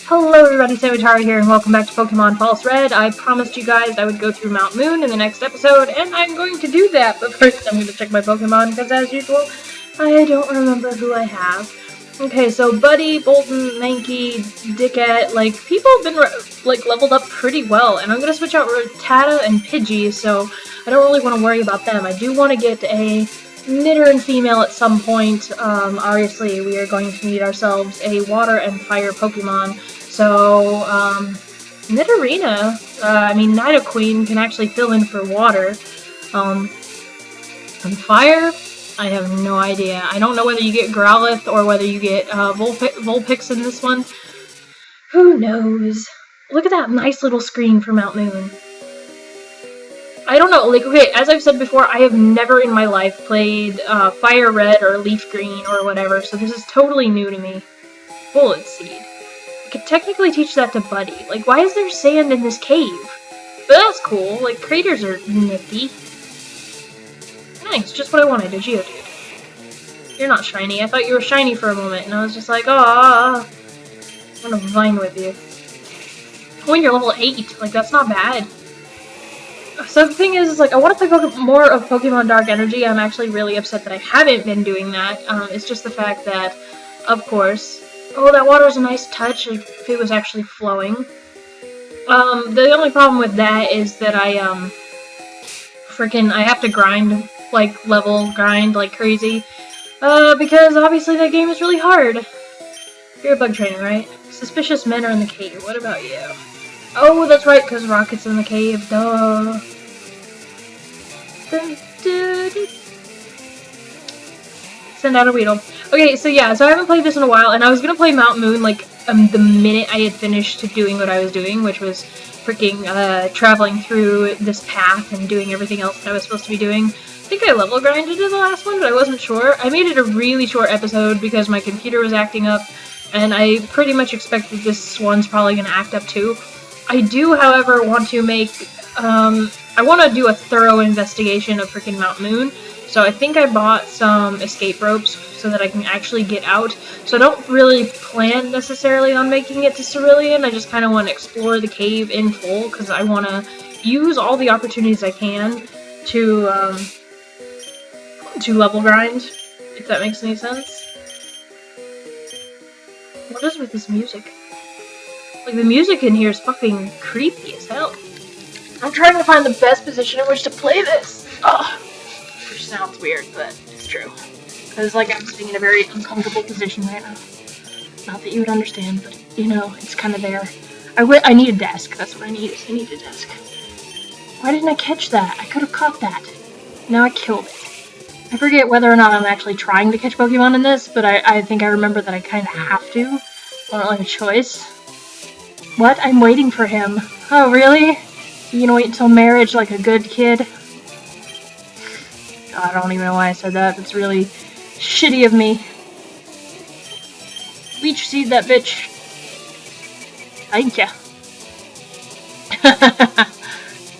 Hello everybody, Sandwichara here, and welcome back to Pokemon False Red. I promised you guys I would go through Mt.Moon in the next episode, and I'm going to do that, but first I'm going to check my Pokemon, because as usual, I don't remember who I have. Okay, so Buddy, Bolton, Mankey, Dickette, people have been, leveled up pretty well, and I'm going to switch out Rattata and Pidgey, so I don't really want to worry about them. I do want to get a Nidoran female at some point. Obviously, we are going to need ourselves a water and fire Pokemon. So, Nidorina, Nidoqueen can actually fill in for water. And fire, I have no idea. I don't know whether you get Growlithe or whether you get Vulpix in this one. Who knows? Look at that nice little screen for Mt.Moon. I don't know, okay, as I've said before, I have never in my life played Fire Red or Leaf Green or whatever, so this is totally new to me. Bullet Seed. I could technically teach that to Buddy. Why is there sand in this cave? But that's cool, craters are nifty. Nice, just what I wanted, a Geodude. You're not shiny. I thought you were shiny for a moment, and I was just like, ah, I'm gonna vine with you. Oh, and you're level 8, that's not bad. So the thing is, I want to play more of Pokemon Dark Energy. I'm actually really upset that I haven't been doing that. It's just the fact that, of course... Oh, that water's a nice touch if it was actually flowing. The only problem with that is that I have to grind, level grind like crazy. Because obviously that game is really hard. You're a bug trainer, right? Suspicious men are in the cave. What about you? Oh, that's right, because Rocket's in the cave. Duh. Send out a Weedle. Okay, so yeah, so I haven't played this in a while, and I was gonna play Mt.Moon, the minute I had finished doing what I was doing, which was freaking, traveling through this path and doing everything else that I was supposed to be doing. I think I level grinded in the last one, but I wasn't sure. I made it a really short episode because my computer was acting up, and I pretty much expect that this one's probably gonna act up too. I do, however, want to make, I want to do a thorough investigation of freaking Mt.Moon, so I think I bought some escape ropes so that I can actually get out. So I don't really plan necessarily on making it to Cerulean. I just kind of want to explore the cave in full, because I want to use all the opportunities I can to level grind, if that makes any sense. What is with this music? The music in here is fucking creepy as hell. I'm trying to find the best position in which to play this. Ugh. Which sounds weird, but it's true. Because, I'm sitting in a very uncomfortable position right now. Not that you would understand, but, it's kind of there. I need a desk. That's what I need. I need a desk. Why didn't I catch that? I could have caught that. Now I killed it. I forget whether or not I'm actually trying to catch Pokemon in this, but I think I remember that I kind of have to. I don't have a choice. What? I'm waiting for him. Oh, really? You gonna wait until marriage like a good kid? I don't even know why I said that. That's really shitty of me. Leech seed that bitch. Thank ya.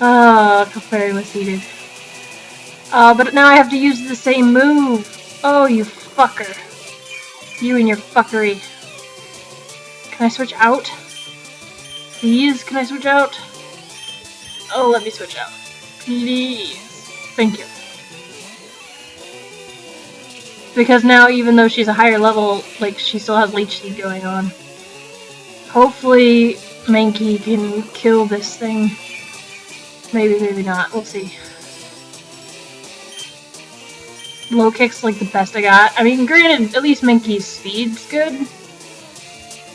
Oh, Clefairy was seeded. But now I have to use the same move. Oh, you fucker. You and your fuckery. Can I switch out? Please, can I switch out? Oh, let me switch out. Please. Thank you. Because now, even though she's a higher level, she still has Leech Seed going on. Hopefully, Mankey can kill this thing. Maybe, maybe not. We'll see. Low kick's the best I got. I mean, granted, at least Mankey's speed's good.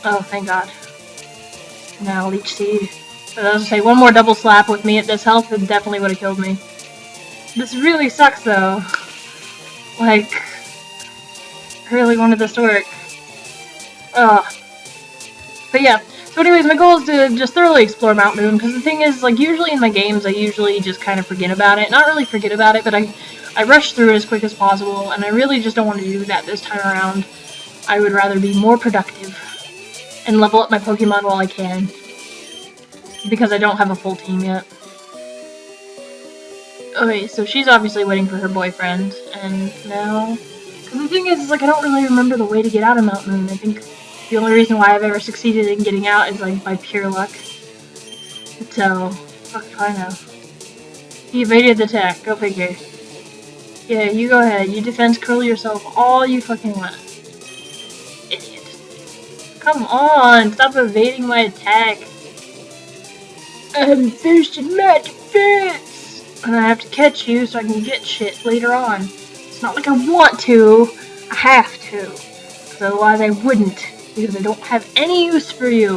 Oh, thank God. Now, Leech Seed. But I was gonna say, one more double slap with me at this health would definitely would have killed me. This really sucks, though. I really wanted this to work. Ugh. But yeah. So anyways, my goal is to just thoroughly explore Mt.Moon, because the thing is, usually in my games, I usually just kind of forget about it. Not really forget about it, but I rush through it as quick as possible, and I really just don't want to do that this time around. I would rather be more productive and level up my Pokemon while I can, because I don't have a full team yet. Okay, so she's obviously waiting for her boyfriend, and now... Because the thing is, I don't really remember the way to get out of Mt.Moon. I think The only reason why I've ever succeeded in getting out is like by pure luck. So, fuck if I know. He evaded the attack, go figure. Yeah, you go ahead. You defense curl yourself all you fucking want. Idiot. Come on, stop evading my attack. I'm finished in my defense! And I have to catch you so I can get shit later on. It's not like I want to, I have to. Because otherwise I wouldn't, because I don't have any use for you.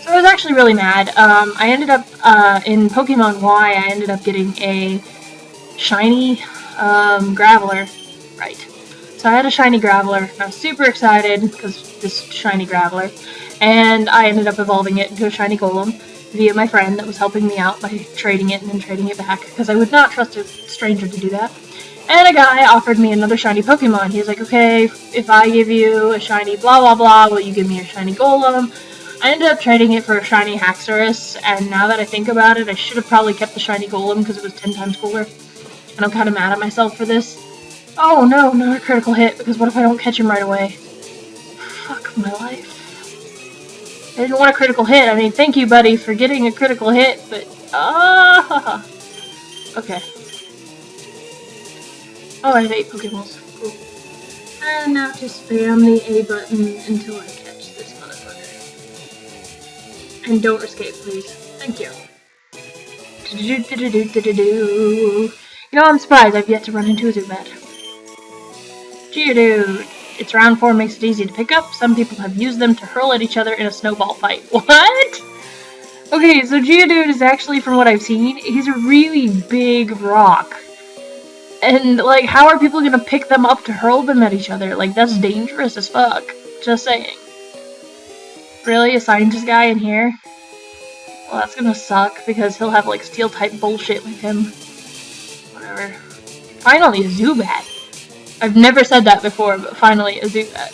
So I was actually really mad. I ended up, in Pokemon Y, I ended up getting a shiny, Graveler. Right. So I had a shiny Graveler, and I was super excited, because this shiny Graveler. And I ended up evolving it into a shiny Golem via my friend that was helping me out by trading it and then trading it back, because I would not trust a stranger to do that. And a guy offered me another shiny Pokemon. He was like, okay, if I give you a shiny blah blah blah, will you give me a shiny Golem? I ended up trading it for a shiny Haxorus, and now that I think about it, I should have probably kept the shiny Golem because it was 10 times cooler. And I'm kind of mad at myself for this. Oh no, not a critical hit, because what if I don't catch him right away? Fuck my life. I didn't want a critical hit. I mean, thank you, buddy, for getting a critical hit, but... Okay. Oh, I have 8 Pokeballs. Cool. And now to spam the A button until I catch this motherfucker. And don't escape, please. Thank you. You know, I'm surprised I've yet to run into a Zubat. Geodude. Its round form makes it easy to pick up. Some people have used them to hurl at each other in a snowball fight. What? Okay, so Geodude is actually, from what I've seen, he's a really big rock. And, like, how are people gonna pick them up to hurl them at each other? Like, that's dangerous as fuck. Just saying. Really? A scientist guy in here? Well, that's gonna suck, because he'll have, like, steel-type bullshit with him. Whatever. Finally, a Zubat. I've never said that before, but finally a Zubat.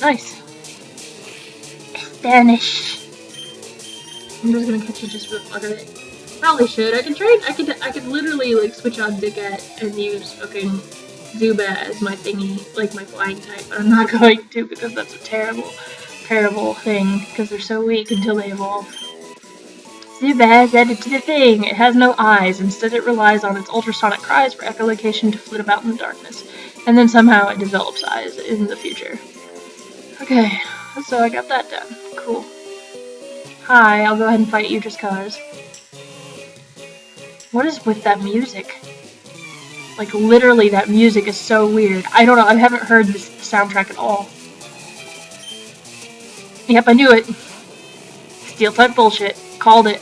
Nice. Spanish. I'm just gonna catch you just for the fuck of it. Probably should. I could literally like switch on Dickette and use fucking Zubat as my thingy, like my flying type, but I'm not going to because that's a terrible thing, because they're so weak until they evolve. Zubat is added to the thing. It has no eyes. Instead, it relies on its ultrasonic cries for echolocation to flit about in the darkness. And then somehow it develops eyes in the future. Okay, so I got that done. Cool. Hi, I'll go ahead and fight you just cause. What is with that music? Like, literally, that music is so weird. I don't know, I haven't heard this soundtrack at all. Yep, I knew it. Steel-type bullshit. Called it.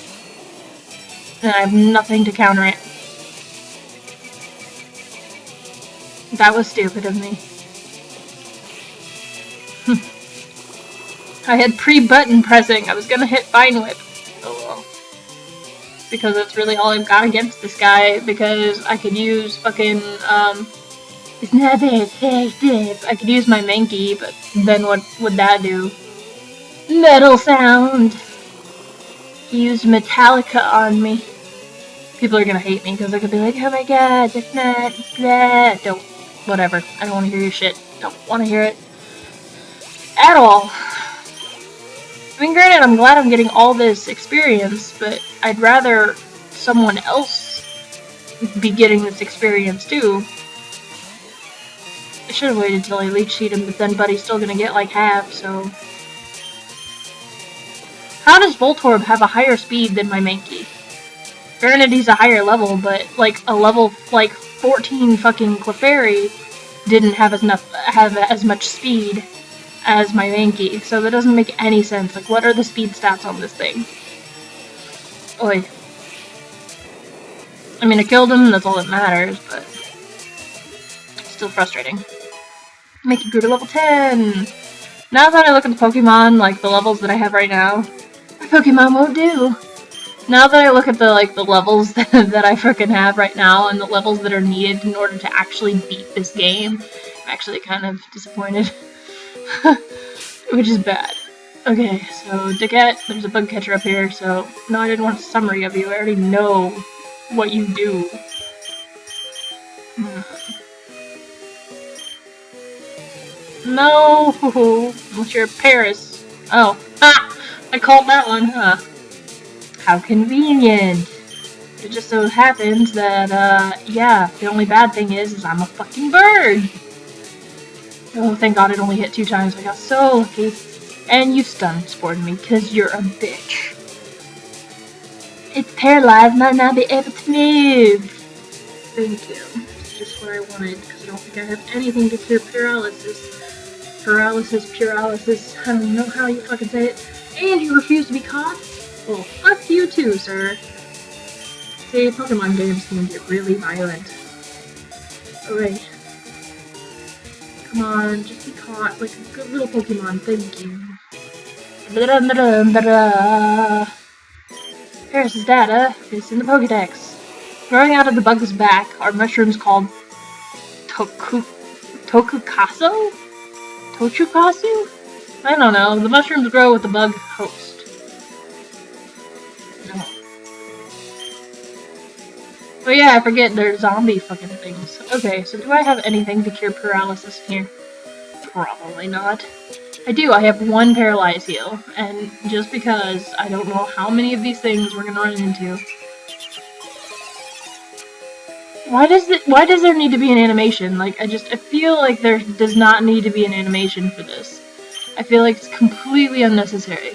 And I have nothing to counter it. That was stupid of me. I had pre-button pressing. I was gonna hit Vine Whip. Oh well. Because that's really all I've got against this guy, because I could use fucking, it's not that effective. I could use my Mankey, but then what would that do? Metal sound! He used Metallica on me. People are gonna hate me, because they're gonna be like, oh my god, that's not that. Don't. Whatever. I don't want to hear your shit. Don't want to hear it. At all. I mean, granted, I'm glad I'm getting all this experience, but I'd rather someone else be getting this experience too. I should have waited till I Leech Seed him, but then Buddy's still gonna get like half, so... How does Voltorb have a higher speed than my Mankey? Granted, he's a higher level, but like a level like 14 fucking Clefairy didn't have as much speed as my Mankey, so that doesn't make any sense. Like, what are the speed stats on this thing? Oi. I mean, I killed him, that's all that matters, but... still frustrating. Mankey grew to level 10! Now that I look at the Pokemon, like, the levels that I have right now, my Pokemon won't do! Now that I look at the, like, the levels that I frickin' have right now, and the levels that are needed in order to actually beat this game, I'm actually kind of disappointed. Which is bad. Okay, so Dickette, there's a bug catcher up here, so... No, I didn't want a summary of you, I already know what you do. No! Unless you're Paris. Oh. Ha! I called that one, huh? How convenient. It just so happens that, yeah, the only bad thing is I'm a fucking bird! Oh, thank God it only hit 2 times. I got so lucky. And you stun-spored me, because you're a bitch. It's paralyzed, might not be able to move. Thank you. It's just what I wanted, because I don't think I have anything to cure paralysis. Paralysis, I don't know how you fucking say it. And you refuse to be caught? Well, fuck you too, sir. See, Pokemon games can get really violent. Alright. Come on, just be caught like a good little Pokemon, thank you. Paris' data is in the Pokedex. Growing out of the bug's back are mushrooms called Tokukasu? Tochukasu? I don't know. The mushrooms grow with the bug host. No. Oh yeah, I forget they're zombie fucking things. Okay, so do I have anything to cure paralysis here? Probably not. I do, I have 1 paralyze heal, and just because I don't know how many of these things we're gonna run into. Why does there need to be an animation? Like, I feel like there does not need to be an animation for this. I feel like it's completely unnecessary.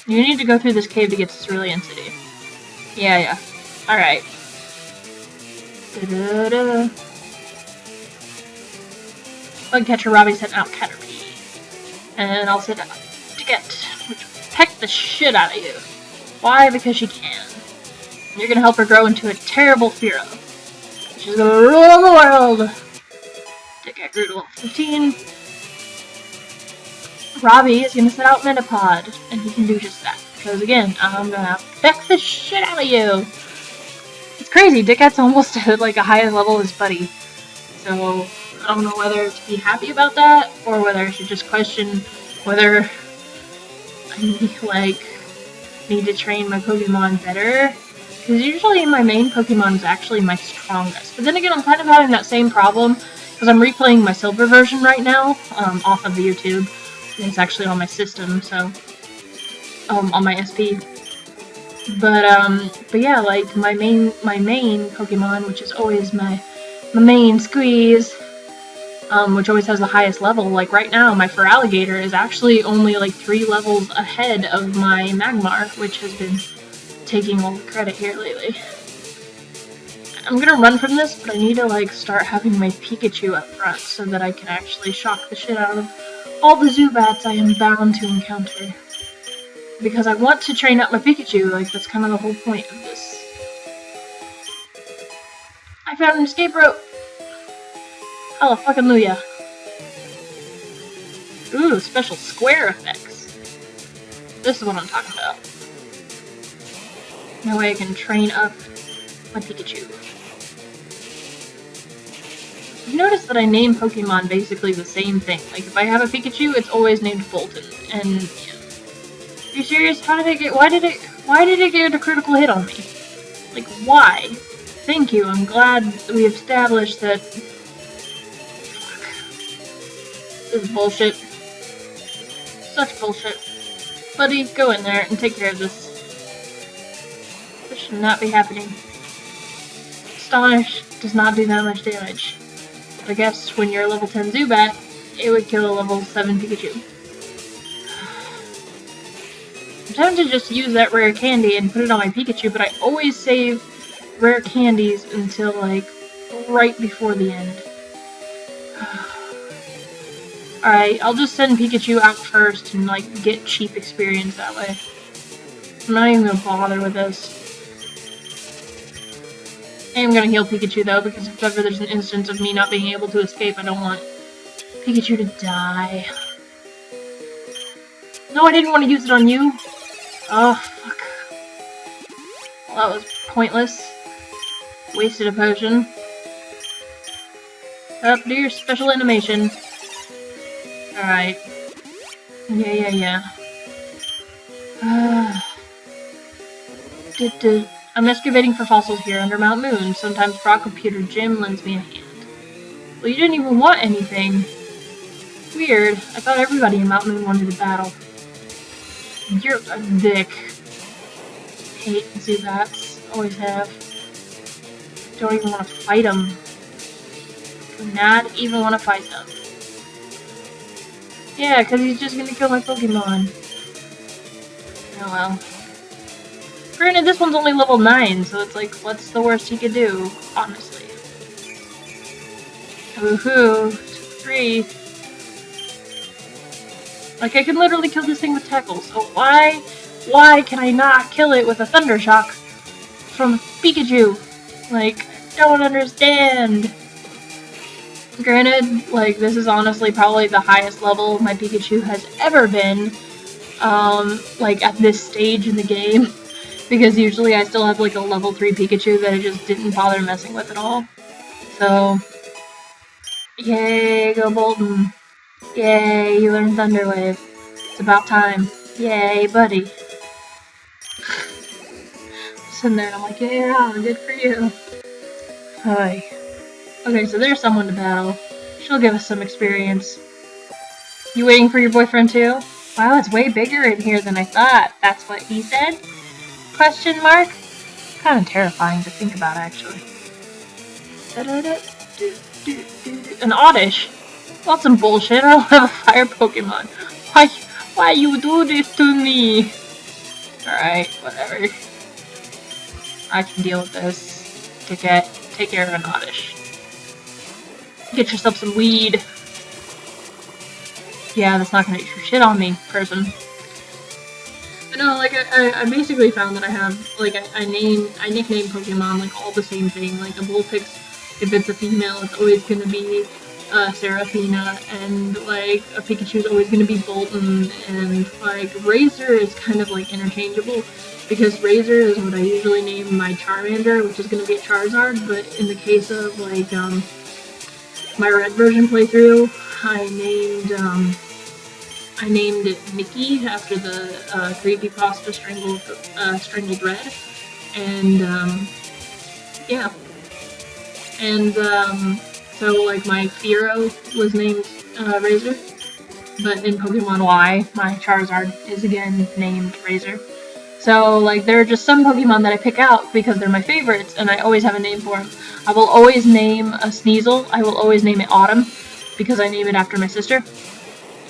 You need to go through this cave to get to Cerulean City. Yeah. Alright. Bugcatcher Robbie sent out Caterpie. And I'll send out Ticket, which will peck the shit out of you. Why? Because she can. You're gonna help her grow into a terrible Fearow. She's gonna rule the world! Ticket grew to level 15. Robbie is gonna set out Metapod, and he can do just that. Because again, I'm gonna peck the shit out of you! It's crazy, Dickhead's almost at like a higher level as Buddy. So, I don't know whether to be happy about that, or whether I should just question whether I need to train my Pokemon better. Because usually my main Pokemon is actually my strongest. But then again, I'm kind of having that same problem, because I'm replaying my Silver version right now, off of the YouTube. It's actually on my system, so, on my SP. But yeah, like, my main Pokemon, which is always my main Squeeze, which always has the highest level, like right now, my Feraligatr is actually only like 3 levels ahead of my Magmar, which has been taking all the credit here lately. I'm gonna run from this, but I need to like start having my Pikachu up front so that I can actually shock the shit out of all the Zubats I am bound to encounter. Because I want to train up my Pikachu, like that's kind of the whole point of this. I found an escape rope! Hallelujah. Ooh, special square effects. This is what I'm talking about. That way I can train up my Pikachu. You notice that I name Pokemon basically the same thing. Like, if I have a Pikachu, it's always named Fulton. And, yeah. Are you serious? Why did it get a critical hit on me? Like, why? Thank you, I'm glad we established that... Fuck. This is bullshit. Such bullshit. Buddy, go in there and take care of this. This should not be happening. Astonish does not do that much damage. But I guess when you're a level 10 Zubat, it would kill a level 7 Pikachu. I'm tempted to just use that rare candy and put it on my Pikachu, but I always save rare candies until, like, right before the end. Alright, I'll just send Pikachu out first and, like, get cheap experience that way. I'm not even gonna bother with this. I am gonna heal Pikachu, though, because if ever there's an instance of me not being able to escape, I don't want Pikachu to die. No, I didn't want to use it on you! Oh, fuck. Well, that was pointless. Wasted a potion. Up, do your special animation. Alright. Yeah. I'm excavating for fossils here under Mt.Moon. Sometimes Rock Computer Jim lends me a hand. Well, you didn't even want anything. Weird. I thought everybody in Mt.Moon wanted to battle. You're a dick. Hate Zubats. Always have. Don't even want to fight them. Do not even want to fight them. Yeah, because he's just gonna kill my Pokemon. Oh well. Granted, this one's only level 9, so it's like, what's the worst he could do, honestly? Woohoo! 3. Like, I can literally kill this thing with Tackle, so why can I not kill it with a Thunder Shock from Pikachu? Like, don't understand. Granted, like, this is honestly probably the highest level my Pikachu has ever been, like, at this stage in the game, because usually I still have, like, a level 3 Pikachu that I just didn't bother messing with at all. So, yay, go Bolton. Yay, you learned Thunder Wave. It's about time. Yay, buddy. Sitting there and I'm like, yeah, good for you. Hi. Okay, so there's someone to battle. She'll give us some experience. You waiting for your boyfriend too? Wow, it's way bigger in here than I thought. That's what he said? Question mark? Kind of terrifying to think about, actually. An Oddish? Well, some bullshit. I don't have a fire Pokemon. Why you do this to me? Alright, whatever. I can deal with this. Take care of an Oddish. Get yourself some weed. Yeah, that's not gonna eat your shit on me, person. But no, like, I basically found that I have, like, I nickname Pokemon, like, all the same thing. Like, a Bullpix, if it's a female, it's always gonna be Seraphina, and, like, a Pikachu's always gonna be Bolton, and, like, Razor is kind of, like, interchangeable, because Razor is what I usually name my Charmander, which is gonna be a Charizard, but in the case of, like, my Red version playthrough, I named it Mickey after the creepypasta Strangled Red, and yeah, and so like my Fearow was named Razor, but in Pokemon Y, my Charizard is again named Razor. So like there are just some Pokemon that I pick out because they're my favorites, and I always have a name for them. I will always name a Sneasel. I will always name it Autumn because I name it after my sister.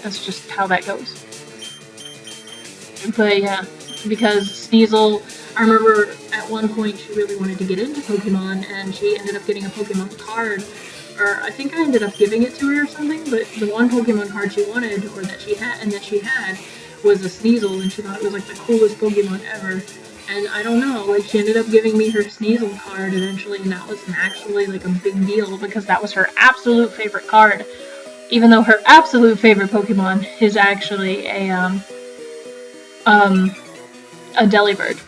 That's just how that goes. But yeah, because Sneasel, I remember at one point she really wanted to get into Pokemon, and she ended up getting a Pokemon card, or I think I ended up giving it to her or something, but the one Pokemon card she wanted, or that she had, was a Sneasel, and she thought it was like the coolest Pokemon ever. And I don't know, like she ended up giving me her Sneasel card eventually, and that was actually like a big deal because that was her absolute favorite card. Even though her absolute favorite Pokemon is actually a Delibird.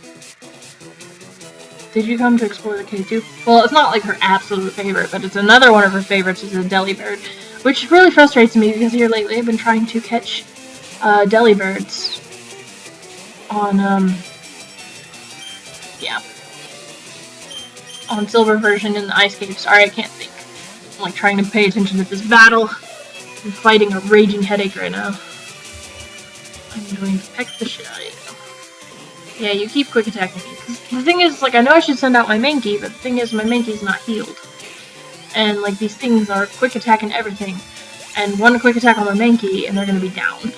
Did you come to explore the cave too? Well, it's not like her absolute favorite, but it's another one of her favorites is a Delibird, which really frustrates me because here lately I've been trying to catch Delibirds on on Silver version in the Ice Cave. Sorry, I can't think. I'm like trying to pay attention to this battle. I'm fighting a raging headache right now. I'm going to peck the shit out of you. Yeah, you keep quick attacking me. The thing is, like, I know I should send out my Mankey, but the thing is, my Mankey's not healed. And, like, these things are quick attacking everything. And one quick attack on my Mankey, and they're gonna be down.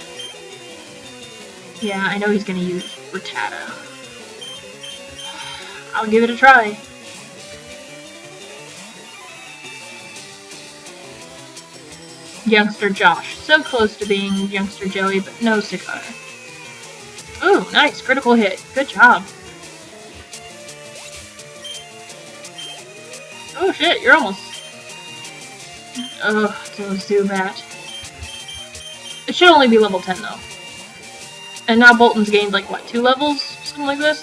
Yeah, I know he's gonna use Rattata. I'll give it a try. Youngster Josh. So close to being Youngster Joey, but no 600. Ooh, nice. Critical hit. Good job. Oh shit, you're almost... Ugh, those Zubat. It should only be level 10 though. And now Bolton's gained like, what, 2 levels? Something like this?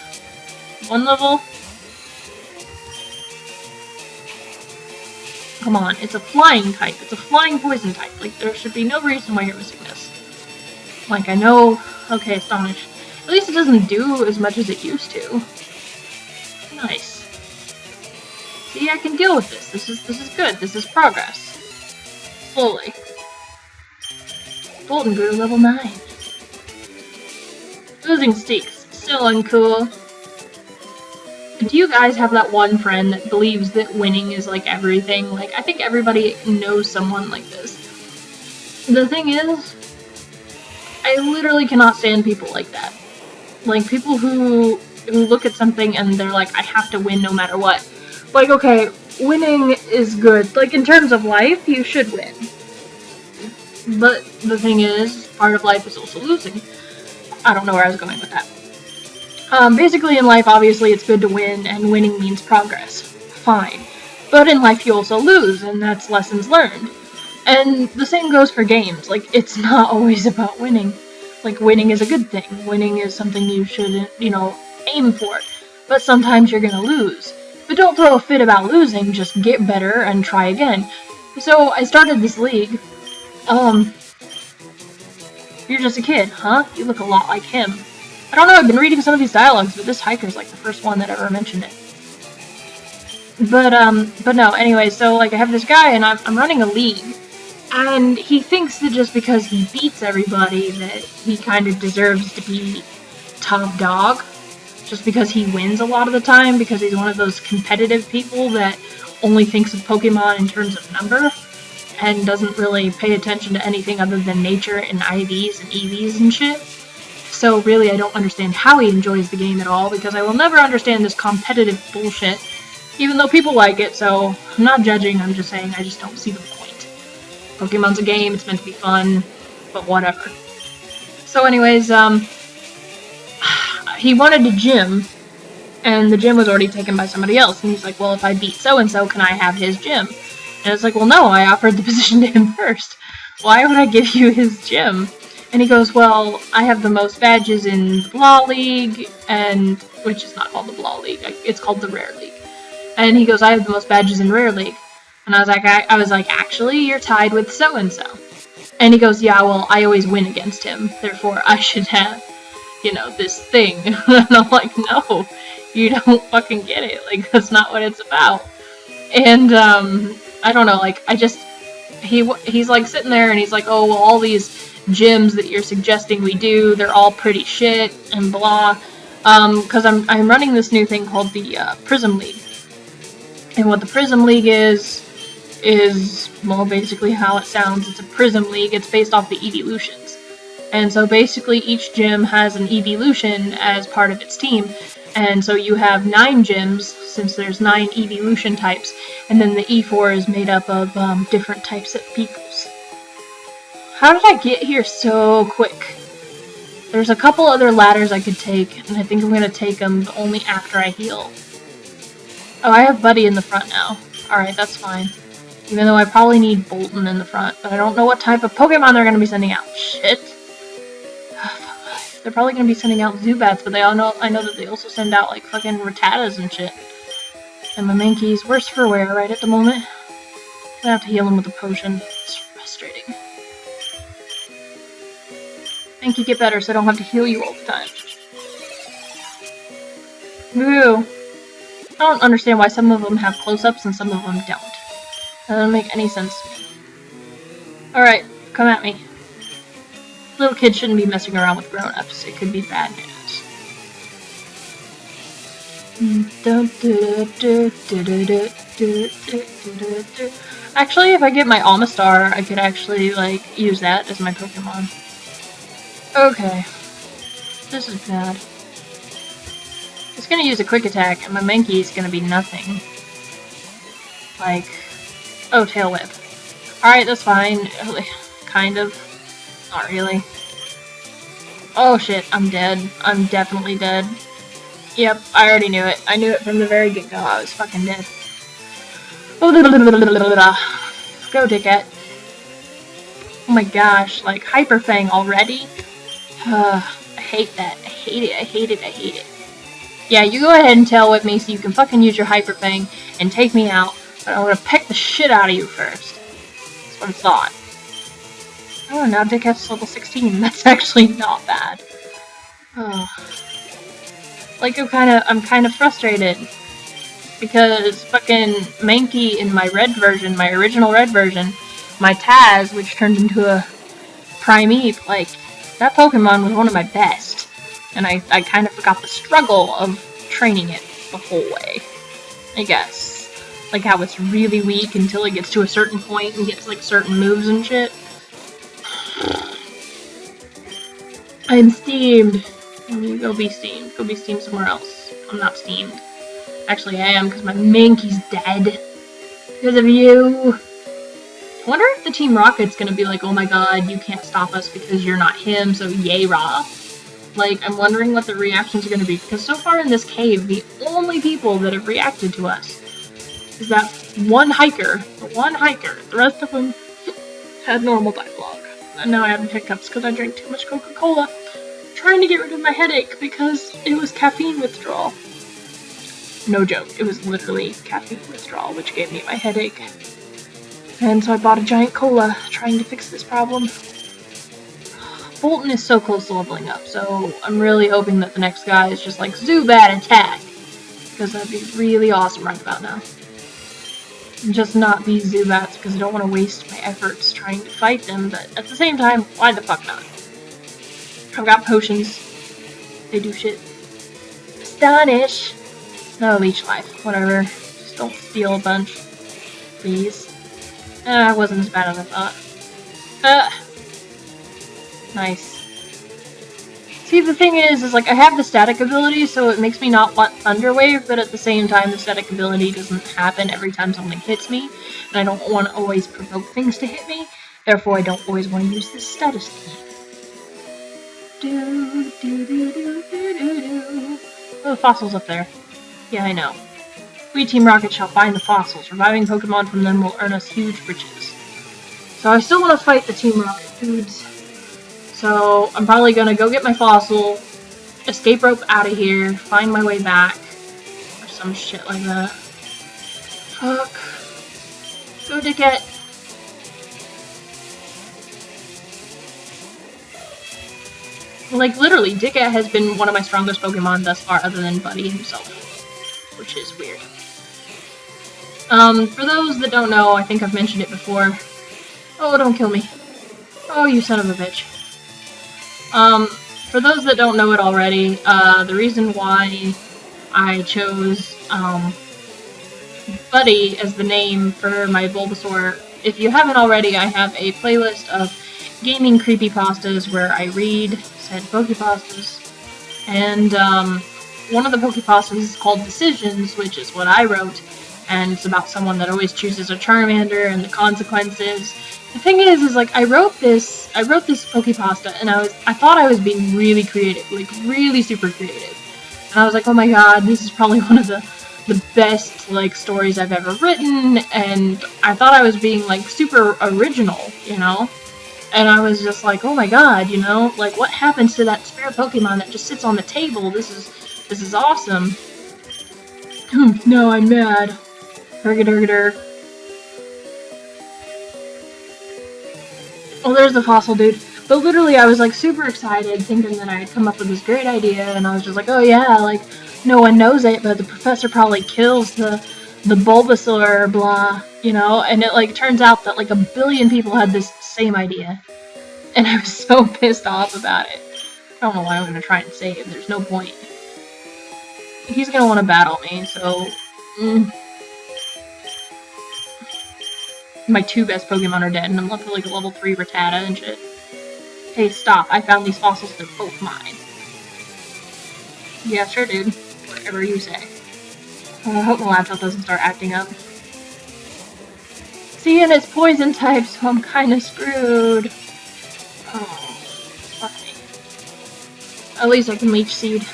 1 level? Come on, it's a flying type. It's a flying poison type. Like, there should be no reason why you're missing this. Like, I know... Okay, Astonish. At least it doesn't do as much as it used to. Nice. See, I can deal with this. This is good. This is progress. slowly. Bolton grew to level 9. Losing streaks, still uncool. Do you guys have that one friend that believes that winning is like everything? Like, I think everybody knows someone like this. The thing is, I literally cannot stand people like that. Like, people who look at something and they're like, I have to win no matter what. Like, okay, winning is good. Like, in terms of life, you should win. But the thing is, part of life is also losing. I don't know where I was going with that. Basically in life, obviously, it's good to win, and winning means progress. Fine. But in life, you also lose, and that's lessons learned. And the same goes for games. Like, it's not always about winning. Like, winning is a good thing. Winning is something you should, aim for. But sometimes you're gonna lose. But don't throw a fit about losing, just get better and try again. So, I started this league. You're just a kid, huh? You look a lot like him. I don't know, I've been reading some of these dialogues, but this hiker's like the first one that ever mentioned it. But no, anyway, so like I have this guy and I'm running a league, and he thinks that just because he beats everybody that he kind of deserves to be top dog, just because he wins a lot of the time, because he's one of those competitive people that only thinks of Pokemon in terms of number, and doesn't really pay attention to anything other than nature and IVs and EVs and shit. So really, I don't understand how he enjoys the game at all, because I will never understand this competitive bullshit, even though people like it, so I'm not judging, I'm just saying I just don't see the point. Pokemon's a game, it's meant to be fun, but whatever. So anyways, he wanted a gym, and the gym was already taken by somebody else, and he's like, well, if I beat so-and-so, can I have his gym? And it's like, well, no, I offered the position to him first. Why would I give you his gym? And he goes, well, I have the most badges in Blah League, and which is not called the Blah League, it's called the Rare League. And he goes, I have the most badges in Rare League. And I was like, actually, you're tied with so-and-so. And he goes, yeah, well, I always win against him, therefore I should have, this thing. And I'm like, no, you don't fucking get it. Like, that's not what it's about. And, I don't know, like, he's like sitting there and he's like, oh, well, all these gyms that you're suggesting we do, they're all pretty shit and blah. Because I'm running this new thing called the Prism League. And what the Prism League is, well, basically how it sounds. It's a Prism League. It's based off the evolutions. And so basically each gym has an evolution as part of its team. And so you have 9 gyms, since there's 9 evolution types, and then the E4 is made up of different types of peoples. How did I get here so quick? There's a couple other ladders I could take, and I think I'm going to take them only after I heal. Oh, I have Buddy in the front now. Alright, that's fine. Even though I probably need Bolton in the front, but I don't know what type of Pokemon they're going to be sending out. Shit. They're probably going to be sending out Zubats, but I know that they also send out, like, fucking Rattatas and shit. And my Mankey's worse for wear right at the moment. I'm gonna have to heal him with a potion. It's frustrating. Mankey, get better so I don't have to heal you all the time. Ooh. I don't understand why some of them have close-ups and some of them don't. That doesn't make any sense to me. Alright, come at me. Little kids shouldn't be messing around with grown-ups. It could be bad news. Actually, if I get my Amistar, I could actually, like, use that as my Pokemon. Okay. This is bad. It's gonna use a quick attack, and my Mankey is gonna be nothing. Like... Oh, Tail Whip. Alright, that's fine. Kind of. Not really. Oh shit, I'm dead. I'm definitely dead. Yep, I already knew it. I knew it from the very get-go. I was fucking dead. Go, dickhead. Oh my gosh, like, Hyper Fang already? I hate that. I hate it, I hate it, I hate it. Yeah, you go ahead and Tail Whip me so you can fucking use your Hyper Fang and take me out, but I'm gonna peck the shit out of you first. That's what I thought. Oh, now Dickhead's level 16. That's actually not bad. Oh. Like, I'm kind of frustrated. Because fucking Mankey in my red version, my original red version, my Taz, which turned into a Primeape, like, that Pokemon was one of my best. And I kind of forgot the struggle of training it the whole way, I guess. Like how it's really weak until it gets to a certain point and gets like certain moves and shit. I'm steamed. Go be steamed. Go be steamed somewhere else. I'm not steamed. Actually, I am, because my Mankey's dead. Because of you. I wonder if the Team Rocket's gonna be like, oh my god, you can't stop us because you're not him, so yay rah. Like, I'm wondering what the reactions are gonna be, because so far in this cave, the only people that have reacted to us is that one hiker. The one hiker. The rest of them had normal dialogue. And now I have hiccups because I drank too much Coca-Cola. Trying to get rid of my headache because it was caffeine withdrawal. No joke, it was literally caffeine withdrawal, which gave me my headache. And so I bought a giant cola, trying to fix this problem. Bolton is so close to leveling up, so I'm really hoping that the next guy is just like, Zubat attack! Because that'd be really awesome right about now. And just not these Zubats, because I don't want to waste my efforts trying to fight them, but at the same time, why the fuck not? I've got potions. They do shit. Astonish! No, leech life. Whatever. Just don't steal a bunch. Please. It wasn't as bad as I thought. Nice. See, the thing is like, I have the static ability, so it makes me not want Thunder Wave, but at the same time, the static ability doesn't happen every time something hits me, and I don't want to always provoke things to hit me, therefore I don't always want to use this status key. Oh, the fossil's up there. Yeah, I know. We Team Rocket shall find the fossils. Reviving Pokemon from them will earn us huge riches. So I still want to fight the Team Rocket dudes. So I'm probably gonna go get my fossil, escape rope out of here, find my way back, or some shit like that. Fuck. Go Dickette. Like, literally, Dickette has been one of my strongest Pokemon thus far, other than Buddy himself. Which is weird. For those that don't know, I think I've mentioned it before. Oh, don't kill me. Oh, you son of a bitch. For those that don't know it already, the reason why I chose, Buddy as the name for my Bulbasaur, if you haven't already, I have a playlist of gaming creepypastas where I read said Pokepastas, and, one of the Pokepastas is called Decisions, which is what I wrote, and it's about someone that always chooses a Charmander and the consequences. The thing is like, I wrote this Pokepasta, and I thought I was being really creative, like, really super creative. And I was like, oh my god, this is probably one of the best, like, stories I've ever written, and I thought I was being, like, super original, you know? And I was just like, oh my god, you know? Like, what happens to that spare Pokemon that just sits on the table? This is awesome. No, I'm mad. Hergadurgadur. Well, there's the fossil dude. But literally, I was like super excited, thinking that I had come up with this great idea, and I was just like, oh yeah, like, no one knows it, but the professor probably kills the Bulbasaur, blah, you know? And it, like, turns out that, like, 1 billion people had this same idea. And I was so pissed off about it. I don't know why I'm gonna try and save, there's no point. He's gonna want to battle me, so... My 2 best Pokemon are dead, and I'm left with like a level 3 Rattata and shit. Hey, stop. I found these fossils, they're both mine. Yeah, sure, dude. Whatever you say. I hope my laptop doesn't start acting up. See, and it's poison type, so I'm kinda screwed. Oh, fuck me. At least I can Leech Seed.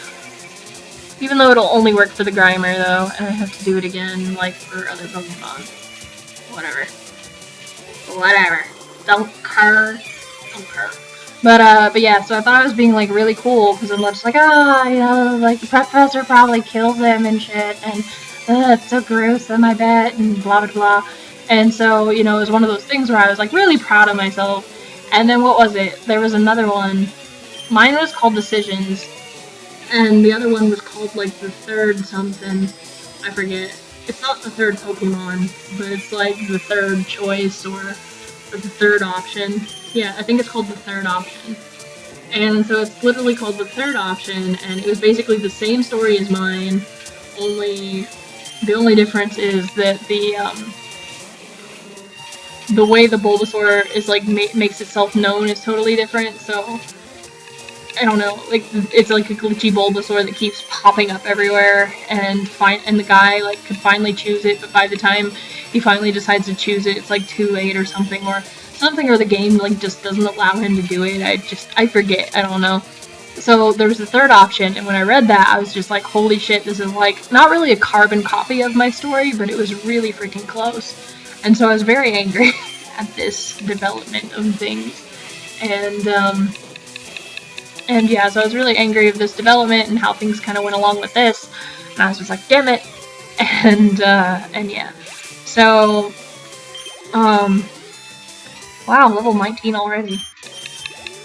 Even though it'll only work for the Grimer, though, and I have to do it again, like, for other Pokemon. Whatever. Whatever. Don't care. Don't care. But yeah, so I thought I was being, like, really cool, because I'm just like, you know, like, the professor probably kills him and shit, and, it's so gruesome, I bet, and blah, blah, blah. And so, you know, it was one of those things where I was, like, really proud of myself. And then what was it? There was another one. Mine was called Decisions, and the other one was called, like, the third something. I forget. It's not the third Pokemon, but it's, like, the third choice, or or the third option. Yeah, I think it's called the third option. And so it's literally called the third option, and it was basically the same story as mine, only the only difference is that the way the Bulbasaur is like makes itself known is totally different. So I don't know, like it's like a glitchy Bulbasaur that keeps popping up everywhere, and the guy like could finally choose it, but by the time he finally decides to choose it, it's like too late or something, or the game like just doesn't allow him to do it. I forget, I don't know. So there was the third option, and when I read that, I was just like, holy shit, this is like not really a carbon copy of my story, but it was really freaking close. And so I was very angry at this development of things, and yeah, so I was really angry of this development and how things kind of went along with this, and I was just like, damn it, and yeah, so, wow, level 19 already.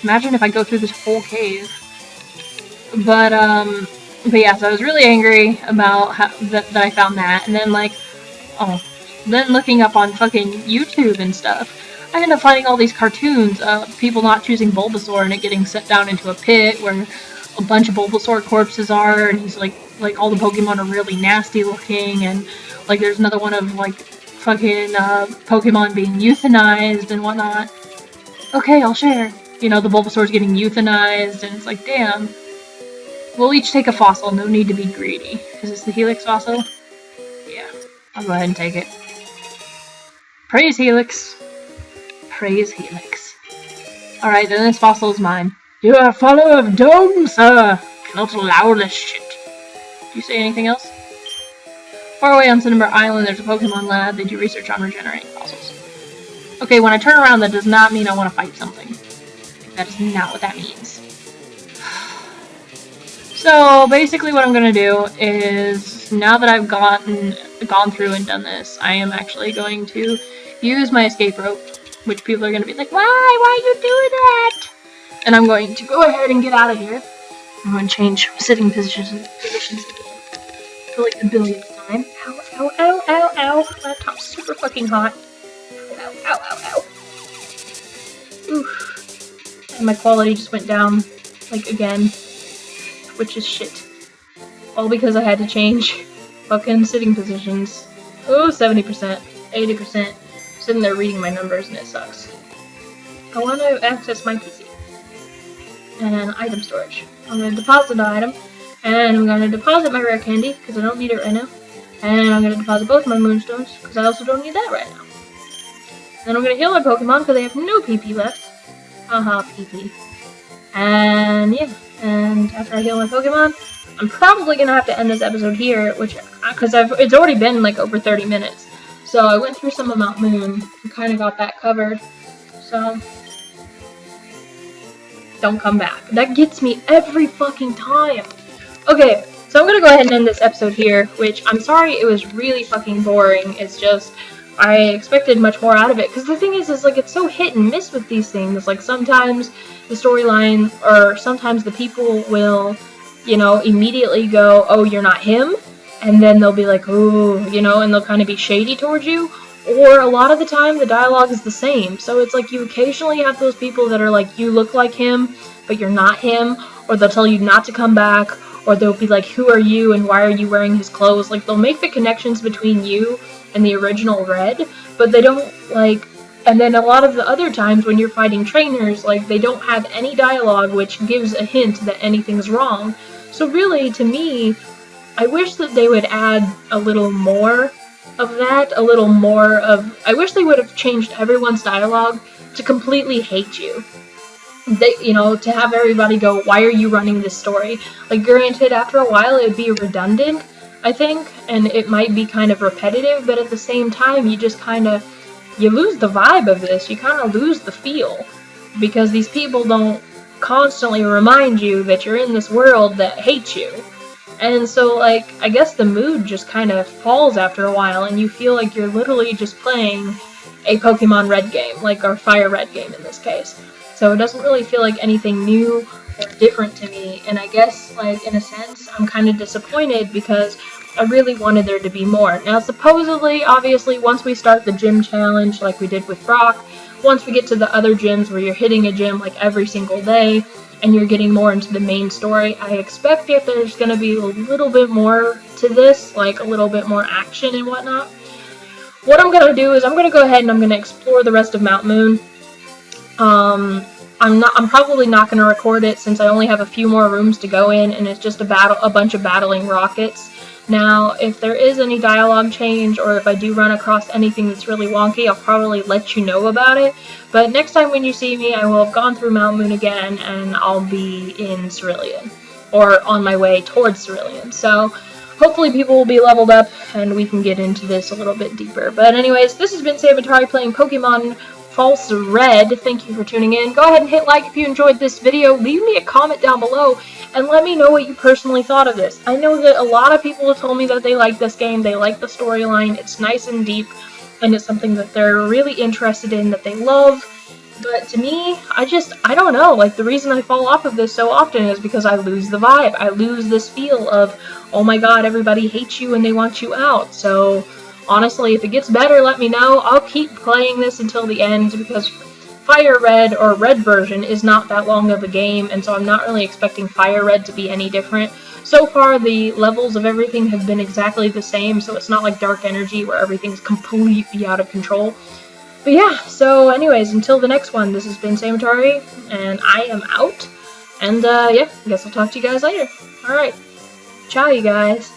Imagine if I go through this whole cave. But yeah, so I was really angry about that I found that, and then like, then looking up on fucking YouTube and stuff, I ended up finding all these cartoons of people not choosing Bulbasaur and it getting set down into a pit where a bunch of Bulbasaur corpses are, and he's like all the Pokemon are really nasty looking, and like there's another one of like fucking Pokemon being euthanized and whatnot. Okay, I'll share. You know, the Bulbasaur's getting euthanized, and it's like, damn. We'll each take a fossil, no need to be greedy. Is this the Helix Fossil? Yeah, I'll go ahead and take it. Praise Helix. Praise Helix. Alright, then this fossil is mine. You are a follower of Dome, sir! Cannot allow this shit. Do you say anything else? Far away on Cinnabar Island, there's a Pokemon lab. They do research on regenerating fossils. Okay, when I turn around, that does not mean I want to fight something. That is not what that means. So basically what I'm going to do is, now that I've gone through and done this, I am actually going to use my escape rope, which people are going to be like, why are you doing that? And I'm going to go ahead and get out of here. I'm going to change sitting positions again for like the billionth time. Ow, ow, ow, ow, ow. My laptop's super fucking hot. Ow, ow, ow, ow. Oof. And my quality just went down, like, again. Which is shit. All because I had to change fucking sitting positions. Oh, 70%, 80%. Sitting there reading my numbers and it sucks. I want to access my PC. And item storage. I'm going to deposit the item. And I'm going to deposit my rare candy, because I don't need it right now. And I'm going to deposit both my moonstones, because I also don't need that right now. Then I'm going to heal my Pokemon, because they have no PP left. Haha, PP. And yeah. And after I heal my Pokemon, I'm probably gonna have to end this episode here, because it's already been like over 30 minutes. So I went through some of Mt.Moon and kind of got that covered. So don't come back. That gets me every fucking time. Okay, so I'm gonna go ahead and end this episode here, which I'm sorry it was really fucking boring. It's just I expected much more out of it, because the thing is like it's so hit and miss with these things. Like sometimes the storyline, or sometimes the people will, you know, immediately go, oh, you're not him, and then they'll be like, ooh, you know, and they'll kind of be shady towards you, or a lot of the time the dialogue is the same, so it's like you occasionally have those people that are like, you look like him, but you're not him, or they'll tell you not to come back, or they'll be like, who are you, and why are you wearing his clothes, like, they'll make the connections between you and the original Red, but they don't, like. And then a lot of the other times when you're fighting trainers, like, they don't have any dialogue which gives a hint that anything's wrong. So really, to me, I wish that they would add a little more of that, I wish they would have changed everyone's dialogue to completely hate you. You know, to have everybody go, why are you running this story? Like, granted, after a while it would be redundant, I think, and it might be kind of repetitive, but at the same time, you just kind of, you lose the vibe of this, you kind of lose the feel, because these people don't constantly remind you that you're in this world that hates you. And so, like, I guess the mood just kind of falls after a while, and you feel like you're literally just playing a Pokemon Red game, like our Fire Red game in this case. So it doesn't really feel like anything new or different to me, and I guess, like, in a sense, I'm kind of disappointed because I really wanted there to be more. Now, supposedly, obviously, once we start the gym challenge like we did with Brock, once we get to the other gyms where you're hitting a gym like every single day and you're getting more into the main story, I expect that there's going to be a little bit more to this, like a little bit more action and whatnot. What I'm going to do is I'm going to go ahead and I'm going to explore the rest of Mt.Moon. I'm probably not going to record it since I only have a few more rooms to go in, and it's just a bunch of battling rockets. Now, if there is any dialogue change, or if I do run across anything that's really wonky, I'll probably let you know about it. But next time when you see me, I will have gone through Mt.Moon again, and I'll be in Cerulean, or on my way towards Cerulean. So hopefully people will be leveled up, and we can get into this a little bit deeper. But anyways, this has been Sabatari playing Pokemon False Red. Thank you for tuning in. Go ahead and hit like if you enjoyed this video. Leave me a comment down below and let me know what you personally thought of this. I know that a lot of people have told me that they like this game, they like the storyline, it's nice and deep, and it's something that they're really interested in, that they love. But to me, I don't know, like the reason I fall off of this so often is because I lose the vibe. I lose this feel of, oh my god, everybody hates you and they want you out. So honestly, if it gets better, let me know. I'll keep playing this until the end because Fire Red, or Red version, is not that long of a game, and so I'm not really expecting Fire Red to be any different. So far, the levels of everything have been exactly the same, so it's not like Dark Energy where everything's completely out of control. But yeah, so anyways, until the next one, this has been Sabatari, and I am out. And yeah, I guess I'll talk to you guys later. Alright, ciao you guys.